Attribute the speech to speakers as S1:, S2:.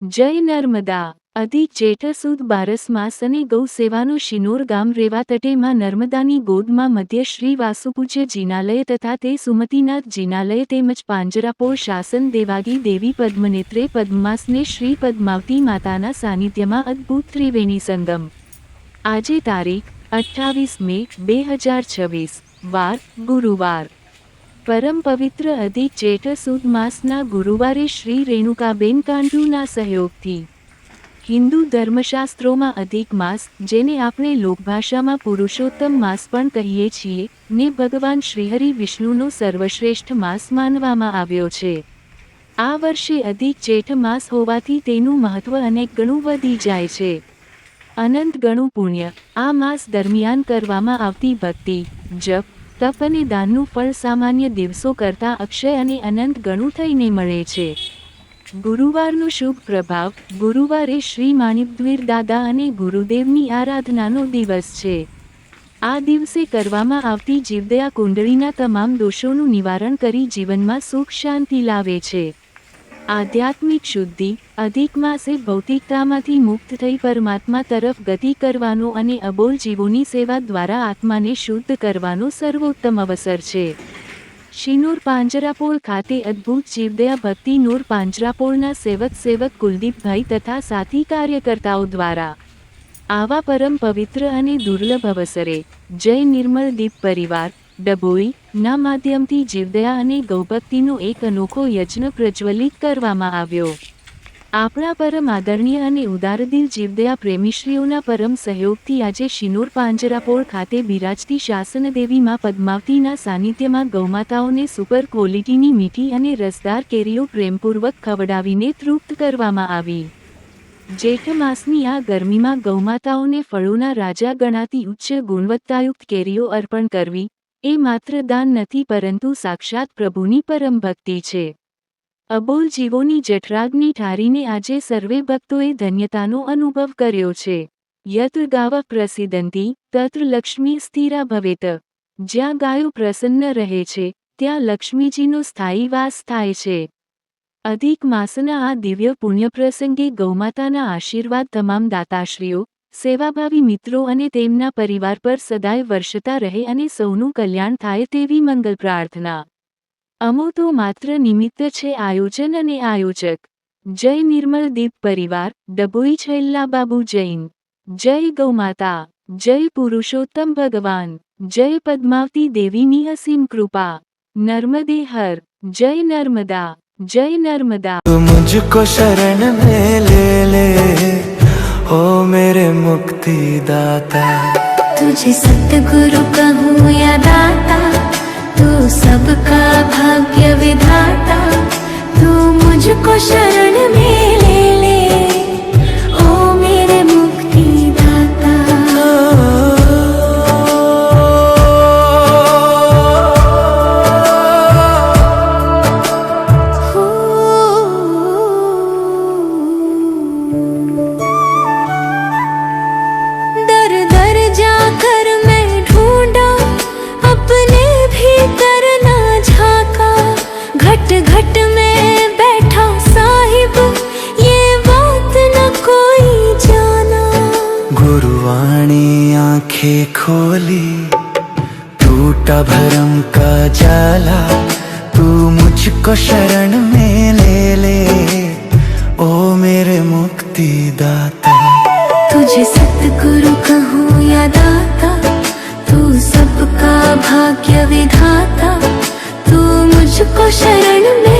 S1: જય નર્મદા। અધિક જેઠ સુદ 12 માસ અને ગૌ સેવાનું શિનોર ગામ રેવા તટે માં નર્મદાની ગોદમાં મધ્ય શ્રી વાસુપૂજ્ય જીનાલય તથા તે સુમતીનાથ જીનાલય તેમજ પાંજરાપોળ શાસન દેવાગી દેવી પદ્મનેત્રે પદ્મમાસને શ્રી પદ્માવતી માતાના સાનિધ્યમાં અદ્ભુત ત્રિવેણી સંગમ। આજે તારીખ 28 મે 2026 વાર ગુરુવાર। પરમ પવિત્ર અધિક જેઠ સુદ માસના ગુરુવારે શ્રી રેણુકાબેન કાંડુના સહયોગથી હિન્દુ ધર્મશાસ્ત્રોમાં અધિક માસ, જેને આપણે લોકભાષામાં પુરુષોત્તમ માસ પણ કહીએ છીએ, ને ભગવાન શ્રીહરિ વિષ્ણુનો સર્વશ્રેષ્ઠ માસ માનવામાં આવ્યો છે। આ વર્ષે અધિક જેઠ માસ હોવાથી તેનું મહત્વ અનેક ગણું વધી જાય છે। અનંત ગણું પુણ્ય આ માસ દરમિયાન કરવામાં આવતી ભક્તિ, જપ, તપ અને દાનનું ફળ સામાન્ય દિવસો કરતાં અક્ષય અને અનંત ગણું થઈને મળે છે। ગુરુવારનો શુભ પ્રભાવ। ગુરુવારે શ્રી માણિકદ્વીર દાદા અને ગુરુદેવની આરાધનાનો દિવસ છે। આ દિવસે કરવામાં આવતી જીવદયા કુંડળીના તમામ દોષોનું નિવારણ કરી જીવનમાં સુખ શાંતિ લાવે છે। આધ્યાત્મિક શુદ્ધિ। અધિક માસે ભૌતિકતામાંથી મુક્ત થઈ પરમાત્મા તરફ ગતિ કરવાનો અને અબોલ જીવોની સેવા દ્વારા આત્માને શુદ્ધ કરવાનો સર્વોત્તમ અવસર છે। શિનોર પાંજરાપોળ ખાતે અદ્ભુત જીવદયા ભક્તિ નોર પાંજરાપોળના સેવક કુલદીપભાઈ તથા સાથી કાર્યકર્તાઓ દ્વારા આવા પરમ પવિત્ર અને દુર્લભ અવસરે જય નિર્મળ દીપ પરિવાર ડભોઈ ના માધ્યમથી જીવદયા અને ગૌભક્તિનો એક અનોખો યજ્ઞ પ્રજ્વલિત કરવામાં આવ્યો। આપણા પરમ આદરણીય અને ઉદારદિલ જીવદયા પ્રેમીશ્રીઓના પરમ સહયોગથી આજે શિનોર પાંજરાપોળ ખાતે બિરાજતી શાસનદેવી માં પદ્માવતીના સાનિધ્યમાં ગૌમાતાઓને સુપર ક્વોલિટીની મીઠી અને રસદાર કેરીઓ પ્રેમપૂર્વક ખવડાવીને તૃપ્ત કરવામાં આવી। જેઠ માસની આ ગરમીમાં ગૌમાતાઓને ફળોના રાજા ગણાતી ઉચ્ચ ગુણવત્તાયુક્ત કેરીઓ અર્પણ કરવી એ માત્ર દાન નથી, પરંતુ સાક્ષાત પ્રભુની પરમ ભક્તિ છે। અબોલ જીવોની જઠરાગ્નિ ઠારીને આજે સર્વે ભક્તોએ ધન્યતાનો અનુભવ કર્યો છે। યત્ર ગાવઃ પ્રસિદ્ધંતિ તત્ર લક્ષ્મી સ્થિરા ભવેત। જ્યાં ગાયો પ્રસન્ન રહે છે, ત્યાં લક્ષ્મીજીનો સ્થાયી વાસ થાય છે। અધિક માસના આ દિવ્ય પુણ્ય પ્રસંગે ગૌમાતાના આશીર્વાદ તમામ દાતાશ્રીઓ, સેવાભાવી મિત્રો અને તેમના પરિવાર પર સદાય વર્ષતા રહે અને સૌનું કલ્યાણ થાય તેવી મંગલ પ્રાર્થના। અમો તો માત્ર નિમિત્ત છે, આયોજન અને આયોજક જય નિર્મળ દીપ પરિવાર ડભોઈ છેલ્લાબાબુ જૈન। જય ગૌમાતા, જય પુરુષોત્તમ ભગવાન, જય પદ્માવતી દેવીની અસીમ કૃપા। નર્મદે હર, જય નર્મદા, જય નર્મદા।
S2: मुझको शरण में ले ले ओ मेरे मुक्ति दाता।
S3: तुझे सतगुरु कहूँ या दाता, तू सबका भाग्य विधाता। तू मुझको शरण में ले ले ओ मेरे मुक्ति दाता। दर दर जाकर मैं ढूंढा, अपने भीतर ना झाका। घट घट में बैठा साहिब, ये बात न कोई जाना।
S2: गुरुवाणी आंखें खोली, टूटा भरम का जाला। तू मुझको शरण में ले ले ओ मेरे मुक्ति दाता।
S3: तुझे सतगुरु कहूँ या दाता, तू सबका भाग्य विधाता। तू मुझको शरण में